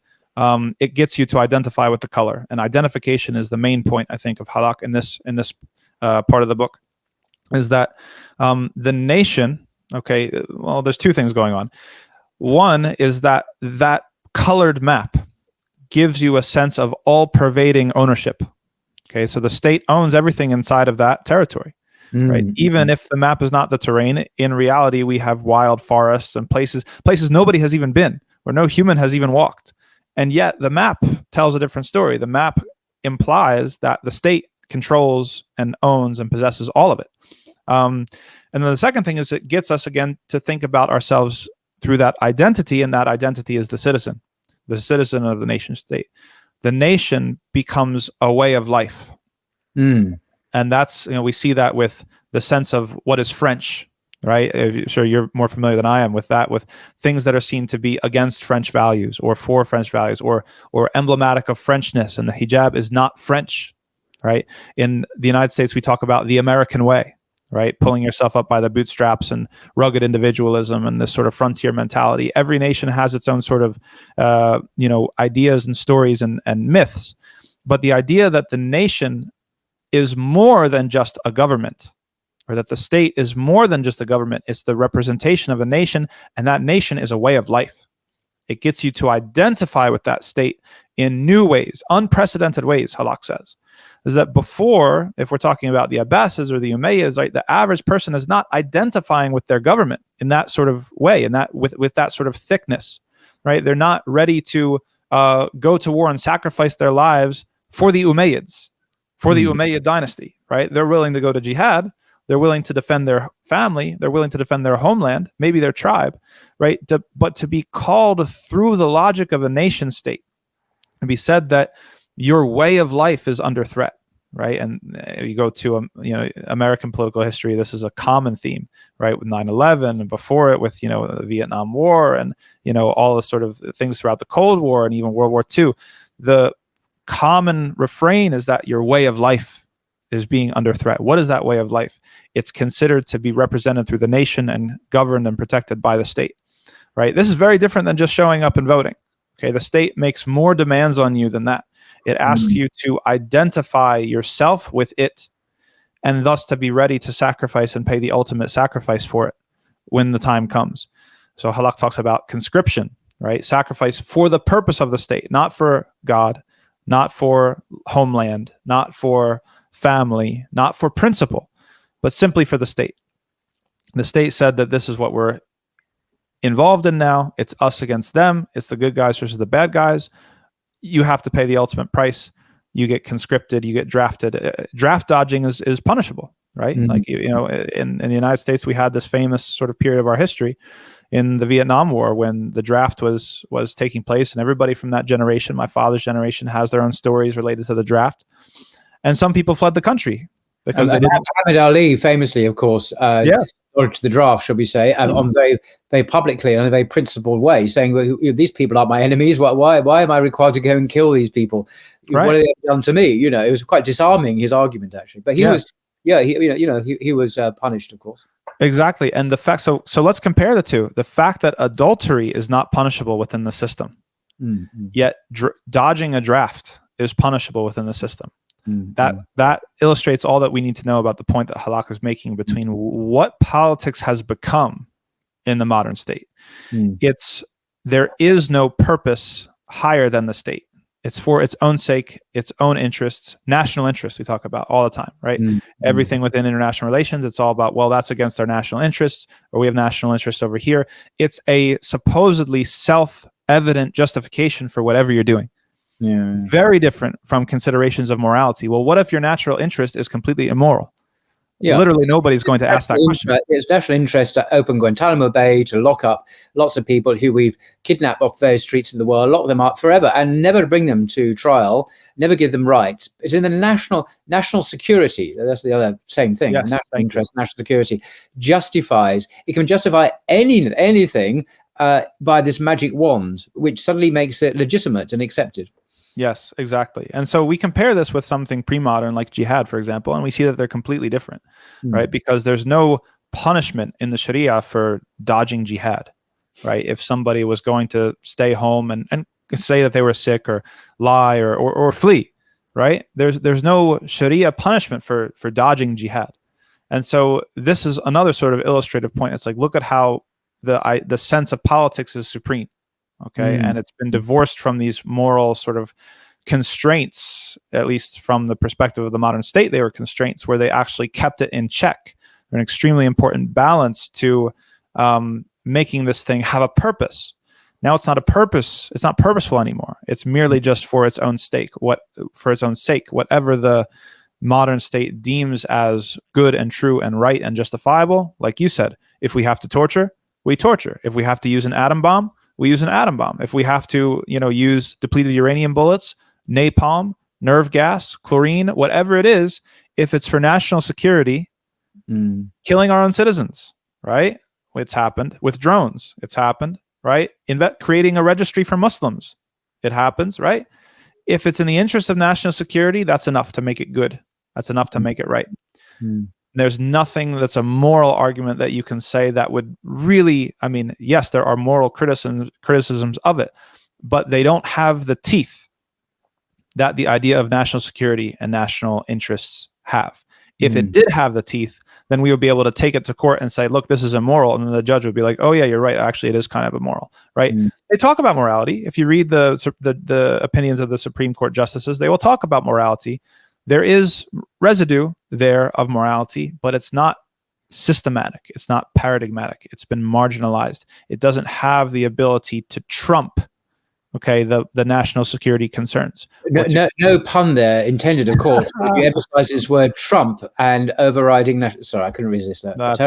it gets you to identify with the color. And identification is the main point, I think, of Hallaq in this part of the book, is that the nation, well, there's two things going on. One is that colored map gives you a sense of all-pervading ownership. Okay, so the state owns everything inside of that territory. Right. Even if the map is not the terrain, in reality, we have wild forests and places nobody has even been, where no human has even walked. And yet the map tells a different story. The map implies that the state controls and owns and possesses all of it. And then the second thing is it gets us again to think about ourselves through that identity, and that identity is the citizen of the nation state. The nation becomes a way of life. And that's, we see that with the sense of what is French, right? Sure, you're more familiar than I am with that, with things that are seen to be against French values or for French values or emblematic of Frenchness, and the hijab is not French, right? In the United States, we talk about the American way, right? Pulling yourself up by the bootstraps and rugged individualism and this sort of frontier mentality. Every nation has its own sort of, ideas and stories and myths. But the idea that the nation is more than just a government, or that the state is more than just a government, it's the representation of a nation, and that nation is a way of life. It gets you to identify with that state in new ways, unprecedented ways, Hallaq says. Is that before, if we're talking about the Abbasids or the Umayyads, right, the average person is not identifying with their government in that sort of way, in that with that sort of thickness, right? They're not ready to go to war and sacrifice their lives for the Umayyads, for the Umayyad dynasty, right? They're willing to go to jihad. They're willing to defend their family. They're willing to defend their homeland, maybe their tribe, right? But to be called through the logic of a nation state and be said that your way of life is under threat, right? And you go to American political history, this is a common theme, right? With 9/11 and before it with the Vietnam War and all the sort of things throughout the Cold War and even World War II. The common refrain is that your way of life is being under threat. What is that way of life? It's considered to be represented through the nation and governed and protected by the state, right? This is very different than just showing up and voting. Okay, the state makes more demands on you than that. It asks you to identify yourself with it, and thus to be ready to sacrifice and pay the ultimate sacrifice for it when the time comes. So Hallaq talks about conscription, right? Sacrifice for the purpose of the state, not for God, not for homeland, not for family, not for principle, but simply for the state. The state said that this is what we're involved in now. It's us against them. It's the good guys versus the bad guys. You have to pay the ultimate price. You get conscripted, you get drafted. Draft dodging is punishable, right? Like, in the United States, we had this famous sort of period of our history in the Vietnam War when the draft was taking place, and everybody from that generation, my father's generation, has their own stories related to the draft. And some people fled the country because they didn't. Muhammad Ali famously, of course, yes, to the draft, shall we say, on very, very publicly in a very principled way, saying, well, these people aren't my enemies. Why am I required to go and kill these people? Right. What have they done to me? It was quite disarming, his argument, actually. But he was punished, of course. Exactly. And the fact, so let's compare the two. The fact that adultery is not punishable within the system, yet dodging a draft is punishable within the system. That illustrates all that we need to know about the point that Hallaq is making between what politics has become in the modern state. There is no purpose higher than the state. It's for its own sake, its own interests, national interests we talk about all the time, right? Everything within international relations, it's all about, well, that's against our national interests, or we have national interests over here. It's a supposedly self-evident justification for whatever you're doing. Very different from considerations of morality. Well, what if your natural interest is completely immoral? Literally nobody's going to ask that question. It's national interest to open Guantanamo Bay, to lock up lots of people who we've kidnapped off various streets of the world, lock them up forever, and never bring them to trial, never give them rights. It's in the national security. That's the other same thing. Yes, national interest, national security justifies. It can justify anything by this magic wand, which suddenly makes it legitimate and accepted. Yes, exactly. And so we compare this with something pre-modern like jihad, for example, and we see that they're completely different, right? Because there's no punishment in the Sharia for dodging jihad, right? If somebody was going to stay home and say that they were sick or lie or flee, right? There's no Sharia punishment for dodging jihad. And so this is another sort of illustrative point. It's like, look at how the sense of politics is supreme. Okay. And it's been divorced from these moral sort of constraints, at least from the perspective of the modern state. They were constraints where they actually kept it in check. They're an extremely important balance to making this thing have a purpose. Now it's not a purpose. It's not purposeful anymore. It's merely just for its own sake, whatever the modern state deems as good and true and right and justifiable. Like you said, if we have to torture, we torture. If we have to use an atom bomb, we use an atom bomb. If we have to, use depleted uranium bullets, napalm, nerve gas, chlorine, whatever it is, if it's for national security, killing our own citizens, right? It's happened with drones. It's happened, right? Creating a registry for Muslims. It happens, right? If it's in the interest of national security, that's enough to make it good. That's enough to make it right. There's nothing that's a moral argument that you can say that would really, yes, there are moral criticisms of it, but they don't have the teeth that the idea of national security and national interests have. If it did have the teeth, then we would be able to take it to court and say, look, this is immoral. And then the judge would be like, oh yeah, you're right. Actually, it is kind of immoral, right? They talk about morality. If you read the opinions of the Supreme Court justices, they will talk about morality. There is residue there of morality, but it's not systematic. It's not paradigmatic. It's been marginalized. It doesn't have the ability to trump, the national security concerns. No pun there intended, of course. You emphasize this word Trump and overriding. Sorry, I couldn't resist that. That's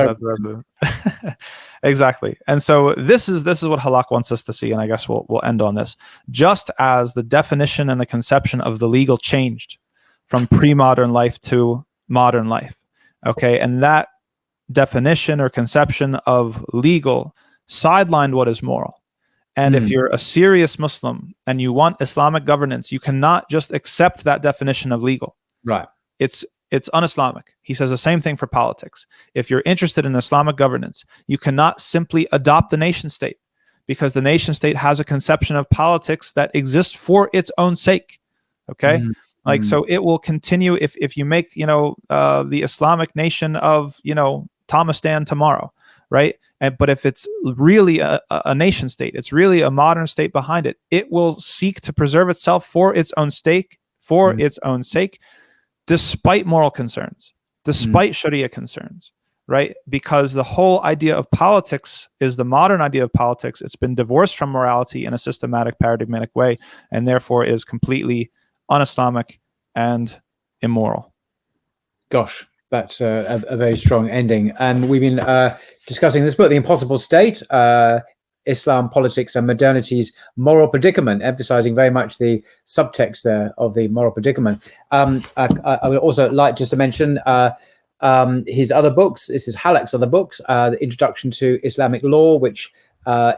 exactly. And so this is what Hallaq wants us to see, and I guess we'll end on this. Just as the definition and the conception of the legal changed from pre-modern life to modern life, and that definition or conception of legal sidelined what is moral. And if you're a serious Muslim and you want Islamic governance, you cannot just accept that definition of legal. Right. It's un-Islamic. He says the same thing for politics. If you're interested in Islamic governance, you cannot simply adopt the nation state, because the nation state has a conception of politics that exists for its own sake. So it will continue if you make, the Islamic nation of, Thomastan tomorrow, right? But if it's really a nation state, it's really a modern state behind it, it will seek to preserve itself for its own sake, despite moral concerns, despite Sharia concerns, right? Because the whole idea of politics is the modern idea of politics. It's been divorced from morality in a systematic, paradigmatic way, and therefore is completely un-Islamic and immoral. Gosh, that's a very strong ending. And we've been discussing this book, The Impossible State, Islam, Politics and Modernity's Moral Predicament, emphasizing very much the subtext there of the moral predicament. I would also like just to mention his other books. This is Hallaq's other books, The Introduction to Islamic Law, which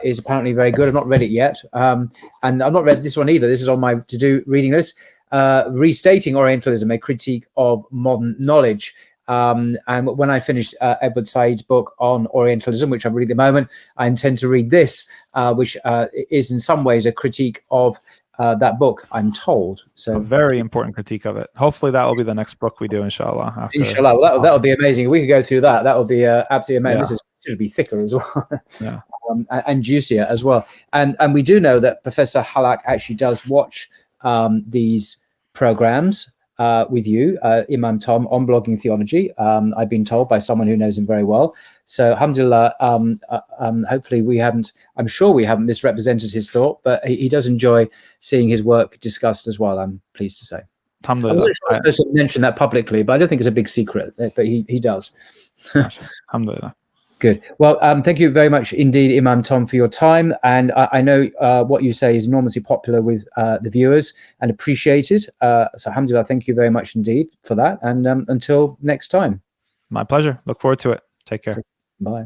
is apparently very good. I've not read it yet. And I've not read this one either. This is on my to-do reading list. Restating Orientalism, a critique of modern knowledge. And when I finish Edward Said's book on Orientalism, which I'm reading at the moment, I intend to read this, which is in some ways a critique of that book, I'm told. So a very important critique of it. Hopefully that will be the next book we do, inshallah. Inshallah, well, that'll be amazing. If we could go through that, that would be absolutely amazing. Yeah. This should be thicker as well. Yeah. And juicier as well. And we do know that Professor Hallaq actually does watch these programs with you, Imam Tom, on Blogging Theology. I've been told by someone who knows him very well. So alhamdulillah, hopefully I'm sure we haven't misrepresented his thought, but he does enjoy seeing his work discussed as well, I'm pleased to say. Alhamdulillah. I'm not sure I'm supposed to mention that publicly, but I don't think it's a big secret, but he does. Alhamdulillah. Good. Well, thank you very much indeed, Imam Tom, for your time. And I know what you say is enormously popular with the viewers and appreciated. So alhamdulillah, thank you very much indeed for that. And until next time. My pleasure. Look forward to it. Take care. Bye.